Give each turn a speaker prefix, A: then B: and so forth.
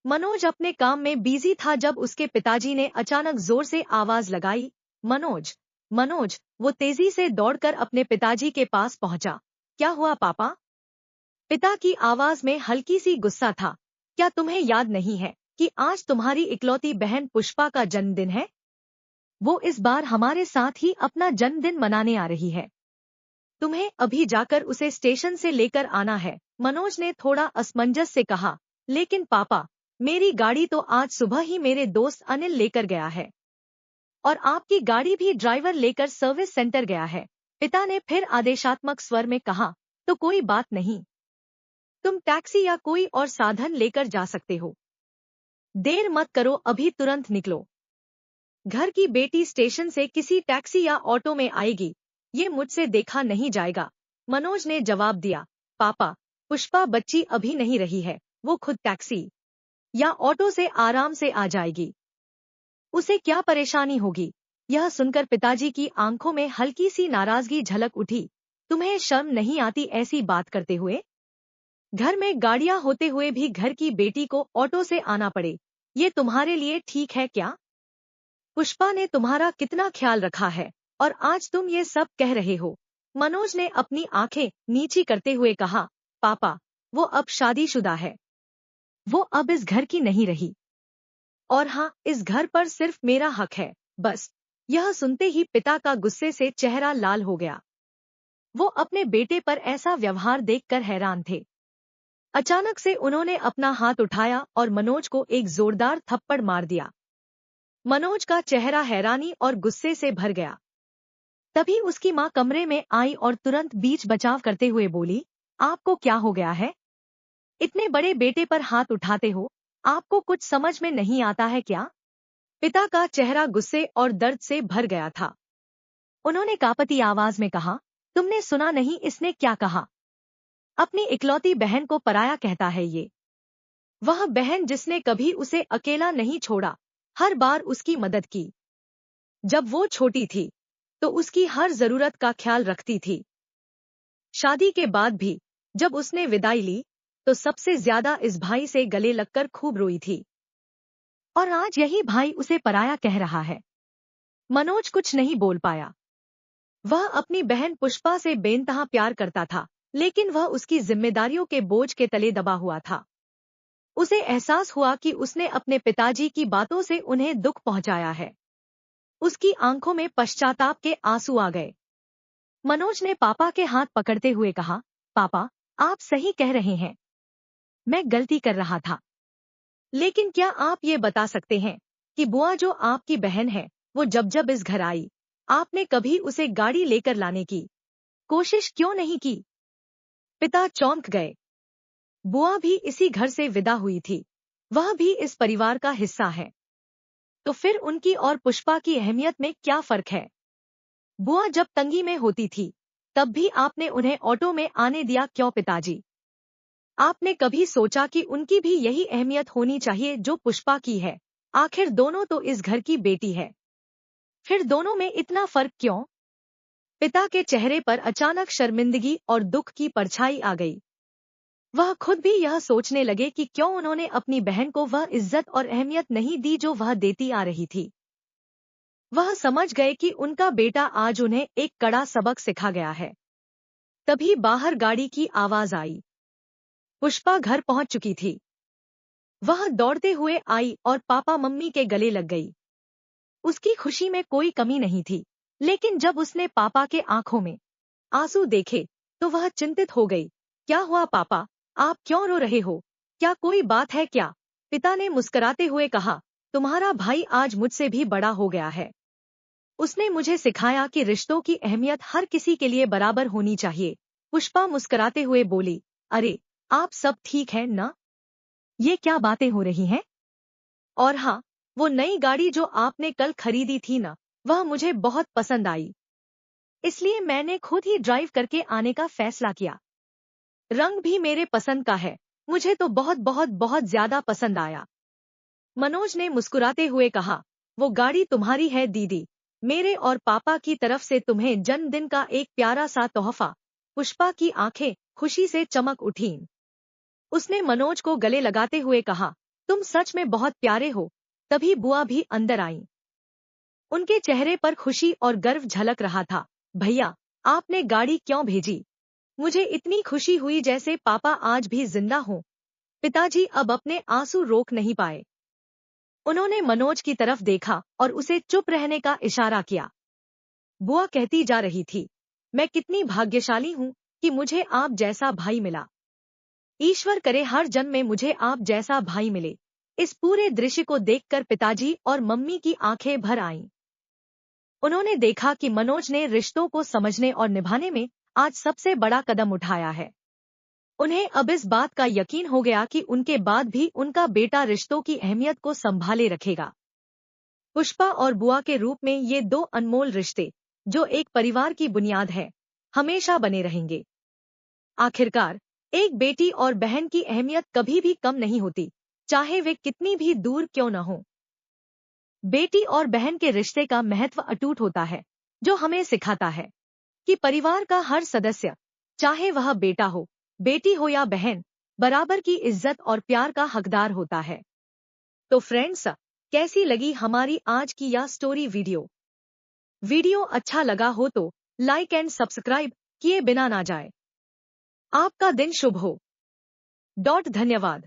A: मनोज अपने काम में बिजी था जब उसके पिताजी ने अचानक जोर से आवाज लगाई, मनोज, मनोज। वो तेजी से दौड़कर अपने पिताजी के पास पहुंचा। क्या हुआ पापा? पिता की आवाज में हल्की सी गुस्सा था। क्या तुम्हें याद नहीं है कि आज तुम्हारी इकलौती बहन पुष्पा का जन्मदिन है? वो इस बार हमारे साथ ही अपना जन्मदिन मनाने आ रही है। तुम्हें अभी जाकर उसे स्टेशन से लेकर आना है। मनोज ने थोड़ा असमंजस से कहा, लेकिन पापा, मेरी गाड़ी तो आज सुबह ही मेरे दोस्त अनिल लेकर गया है और आपकी गाड़ी भी ड्राइवर लेकर सर्विस सेंटर गया है। पिता ने फिर आदेशात्मक स्वर में कहा, तो कोई बात नहीं, तुम टैक्सी या कोई और साधन लेकर जा सकते हो। देर मत करो, अभी तुरंत निकलो। घर की बेटी स्टेशन से किसी टैक्सी या ऑटो में आएगी, ये मुझसे देखा नहीं जाएगा। मनोज ने जवाब दिया, पापा, पुष्पा बच्ची अभी नहीं रही है, वो खुद टैक्सी या ऑटो से आराम से आ जाएगी। उसे क्या परेशानी होगी? यह सुनकर पिताजी की आंखों में हल्की सी नाराजगी झलक उठी। तुम्हें शर्म नहीं आती ऐसी बात करते हुए? घर में गाड़ियां होते हुए भी घर की बेटी को ऑटो से आना पड़े, ये तुम्हारे लिए ठीक है क्या? पुष्पा ने तुम्हारा कितना ख्याल रखा है और आज तुम ये सब कह रहे हो? मनोज ने अपनी आंखें नीची करते हुए कहा, पापा, वो अब शादीशुदा है, वो अब इस घर की नहीं रही। और हाँ, इस घर पर सिर्फ मेरा हक है, बस। यह सुनते ही पिता का गुस्से से चेहरा लाल हो गया। वो अपने बेटे पर ऐसा व्यवहार देखकर हैरान थे। अचानक से उन्होंने अपना हाथ उठाया और मनोज को एक जोरदार थप्पड़ मार दिया। मनोज का चेहरा हैरानी और गुस्से से भर गया। तभी उसकी मां कमरे में आई और तुरंत बीच बचाव करते हुए बोली, आपको क्या हो गया है? इतने बड़े बेटे पर हाथ उठाते हो, आपको कुछ समझ में नहीं आता है क्या? पिता का चेहरा गुस्से और दर्द से भर गया था। उन्होंने कांपती आवाज में कहा, तुमने सुना नहीं इसने क्या कहा? अपनी इकलौती बहन को पराया कहता है ये। वह बहन जिसने कभी उसे अकेला नहीं छोड़ा, हर बार उसकी मदद की। जब वो छोटी थी तो उसकी हर जरूरत का ख्याल रखती थी। शादी के बाद भी जब उसने विदाई ली तो सबसे ज्यादा इस भाई से गले लगकर खूब रोई थी। और आज यही भाई उसे पराया कह रहा है। मनोज कुछ नहीं बोल पाया। वह अपनी बहन पुष्पा से बेइंतहा प्यार करता था, लेकिन वह उसकी जिम्मेदारियों के बोझ के तले दबा हुआ था। उसे एहसास हुआ कि उसने अपने पिताजी की बातों से उन्हें दुख पहुंचाया है। उसकी आंखों में पश्चाताप के आंसू आ गए। मनोज ने पापा के हाथ पकड़ते हुए कहा, पापा, आप सही कह रहे हैं, मैं गलती कर रहा था। लेकिन क्या आप ये बता सकते हैं कि बुआ जो आपकी बहन है, वो जब जब इस घर आई, आपने कभी उसे गाड़ी लेकर लाने की कोशिश क्यों नहीं की? पिता चौंक गए। बुआ भी इसी घर से विदा हुई थी, वह भी इस परिवार का हिस्सा है। तो फिर उनकी और पुष्पा की अहमियत में क्या फर्क है? बुआ जब तंगी में होती थी, तब भी आपने उन्हें ऑटो में आने दिया क्यों पिताजी? आपने कभी सोचा कि उनकी भी यही अहमियत होनी चाहिए जो पुष्पा की है? आखिर दोनों तो इस घर की बेटी है, फिर दोनों में इतना फर्क क्यों? पिता के चेहरे पर अचानक शर्मिंदगी और दुख की परछाई आ गई। वह खुद भी यह सोचने लगे कि क्यों उन्होंने अपनी बहन को वह इज्जत और अहमियत नहीं दी जो वह देती आ रही थी। वह समझ गए कि उनका बेटा आज उन्हें एक कड़ा सबक सिखा गया है। तभी बाहर गाड़ी की आवाज आई। पुष्पा घर पहुंच चुकी थी। वह दौड़ते हुए आई और पापा मम्मी के गले लग गई। उसकी खुशी में कोई कमी नहीं थी, लेकिन जब उसने पापा के आंखों में आंसू देखे तो वह चिंतित हो गई। क्या हुआ पापा, आप क्यों रो रहे हो? क्या कोई बात है क्या? पिता ने मुस्कुराते हुए कहा, तुम्हारा भाई आज मुझसे भी बड़ा हो गया है। उसने मुझे सिखाया कि रिश्तों की अहमियत हर किसी के लिए बराबर होनी चाहिए। पुष्पा मुस्कुराते हुए बोली, अरे, आप सब ठीक है ना? ये क्या बातें हो रही हैं? और हाँ, वो नई गाड़ी जो आपने कल खरीदी थी ना, वह मुझे बहुत पसंद आई। इसलिए मैंने खुद ही ड्राइव करके आने का फैसला किया। रंग भी मेरे पसंद का है, मुझे तो बहुत बहुत बहुत ज्यादा पसंद आया। मनोज ने मुस्कुराते हुए कहा, वो गाड़ी तुम्हारी है दीदी, मेरे और पापा की तरफ से तुम्हें जन्मदिन का एक प्यारा सा तोहफा। पुष्पा की आंखें खुशी से चमक उठीं। उसने मनोज को गले लगाते हुए कहा, तुम सच में बहुत प्यारे हो। तभी बुआ भी अंदर आई। उनके चेहरे पर खुशी और गर्व झलक रहा था। भैया, आपने गाड़ी क्यों भेजी? मुझे इतनी खुशी हुई जैसे पापा आज भी जिंदा हो। पिताजी अब अपने आंसू रोक नहीं पाए। उन्होंने मनोज की तरफ देखा और उसे चुप रहने का इशारा किया। बुआ कहती जा रही थी, मैं कितनी भाग्यशाली हूँ कि मुझे आप जैसा भाई मिला। ईश्वर करे हर जन्म में मुझे आप जैसा भाई मिले। इस पूरे दृश्य को देखकर पिताजी और मम्मी की आंखें भर आईं। उन्होंने देखा कि मनोज ने रिश्तों को समझने और निभाने में आज सबसे बड़ा कदम उठाया है। उन्हें अब इस बात का यकीन हो गया कि उनके बाद भी उनका बेटा रिश्तों की अहमियत को संभाले रखेगा। पुष्पा और बुआ के रूप में ये दो अनमोल रिश्ते, जो एक परिवार की बुनियाद है, हमेशा बने रहेंगे। आखिरकार, एक बेटी और बहन की अहमियत कभी भी कम नहीं होती, चाहे वे कितनी भी दूर क्यों न हो। बेटी और बहन के रिश्ते का महत्व अटूट होता है, जो हमें सिखाता है कि परिवार का हर सदस्य, चाहे वह बेटा हो, बेटी हो या बहन, बराबर की इज्जत और प्यार का हकदार होता है। तो फ्रेंड्स, कैसी लगी हमारी आज की यह स्टोरी वीडियो? वीडियो अच्छा लगा हो तो लाइक एंड सब्सक्राइब किए बिना ना जाए। आपका दिन शुभ हो। धन्यवाद।